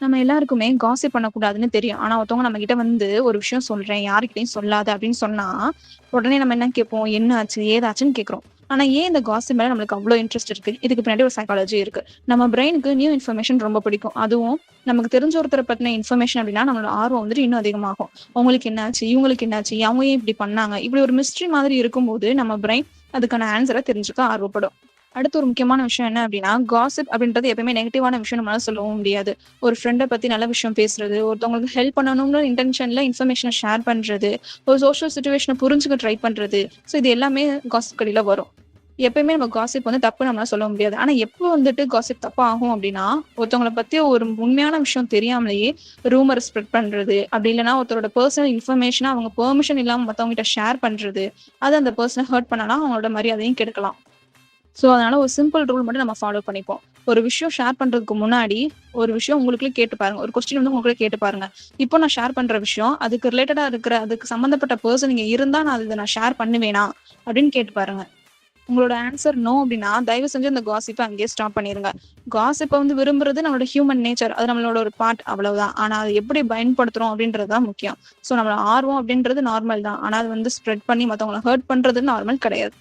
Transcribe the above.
நம்ம எல்லாருக்குமே காசிப் பண்ணக்கூடாதுன்னு தெரியும். ஆனா, ஒருத்தவங்க நம்மகிட்ட வந்து ஒரு விஷயம் சொல்றேன், யார்கிட்டயும் சொல்லாத அப்படின்னு சொன்னா, உடனே நம்ம என்ன கேட்போம்? என்ன ஆச்சு? ஏதாச்சுன்னு கேட்கிறோம். ஆனா, ஏன் இந்த காசிப் மேல நம்மளுக்கு அவ்ளோ இன்ட்ரெஸ்ட் இருக்கு? இதுக்கு பின்னாடி ஒரு சைக்காலஜி இருக்கு. நம்ம பிரெயினுக்கு நியூ இன்ஃபர்மேஷன் ரொம்ப பிடிக்கும். அதுவும் நமக்கு தெரிஞ்ச ஒருத்தர பத்தின இன்ஃபர்மேஷன் அப்படின்னா, நம்மளோட ஆர்வம் வந்துட்டு இன்னும் அதிகமாகும். அவங்களுக்கு என்னாச்சு? இவங்களுக்கு என்னாச்சு? அவங்க ஏன் இப்படி பண்ணாங்க? இப்படி ஒரு மிஸ்ட்ரி மாதிரி இருக்கும்போது, நம்ம பிரெயின் அதுக்கான ஆன்ஸர தெரிஞ்சுக்க ஆர்வப்படும். அடுத்து ஒரு முக்கியமான விஷயம் என்ன அப்படின்னா, காசிப் அப்படின்றது எப்பவுமே நெகட்டிவான விஷயம் நம்மளால சொல்லவும் முடியாது. ஒரு ஃப்ரெண்ட பத்தி நல்ல விஷயம் பேசுறது, ஒருத்தவங்களுக்கு ஹெல்ப் பண்ணணும்னு இன்டென்ஷன்ல இன்ஃபர்மேஷன ஷேர் பண்றது, ஒரு சோஷியல் சிச்சுவேஷன புரிஞ்சுக்க ட்ரை பண்றது. ஸோ இது எல்லாமே காசிப் கடியில வரும். எப்பயுமே நம்ம காசிப் வந்து தப்பு நம்மளால சொல்ல முடியாது. ஆனா எப்போ வந்துட்டு காசிப் தப்பாகும் அப்படின்னா, ஒருத்தவங்கள பத்தி ஒரு உண்மையான விஷயம் தெரியாமலேயே ரூமர் ஸ்ப்ரெட் பண்றது, அப்படி இல்லன்னா ஒருத்தரோட பெர்சனல் இன்ஃபர்மேஷன அவங்க பெர்மிஷன் இல்லாம மத்தவங்ககிட்ட ஷேர் பண்றது, அது அந்த பெர்சன ஹர்ட் பண்ணலாம், அவங்களோட மரியாதையும் கெடுக்கலாம். ஸோ, அதனால ஒரு சிம்பிள் ரூல் மட்டும் நம்ம ஃபாலோ பண்ணிப்போம். ஒரு விஷயம் ஷேர் பண்றதுக்கு முன்னாடி, ஒரு விஷயம் உங்களுக்குள்ளயே கேட்டு பாருங்க. ஒரு கொஸ்டின் வந்து உங்களுக்குள்ளயே கேட்டு பாருங்க. இப்போ நான் ஷேர் பண்ற விஷயம், அதுக்கு ரிலேட்டடா இருக்கிற அதுக்கு சம்மந்தப்பட்ட பெர்சன் இங்க இருந்தா, நான் இத ஷேர் பண்ணுவேனா? அப்படின்னு கேட்டு பாருங்க. உங்களோட ஆன்சர் நோ அப்படின்னா, தயவு செஞ்சு அந்த காசிப்ப அங்கேயே ஸ்டாப் பண்ணிருங்க. காசிப்ப வந்து விரும்புறது நம்மளோட ஹியூமன் நேச்சர். அது நம்மளோட ஒரு பார்ட் அவ்வளவுதான். ஆனா, அது எப்படி பயன்படுத்துறோம் அப்படின்றது தான் முக்கியம். ஸோ, நம்மளோட ஆர்வம் அப்படின்றது நார்மல் தான். ஆனா, அது வந்து ஸ்ப்ரெட் பண்ணி மத்தவங்கள ஹர்ட் பண்றது நார்மல் கிடையாது.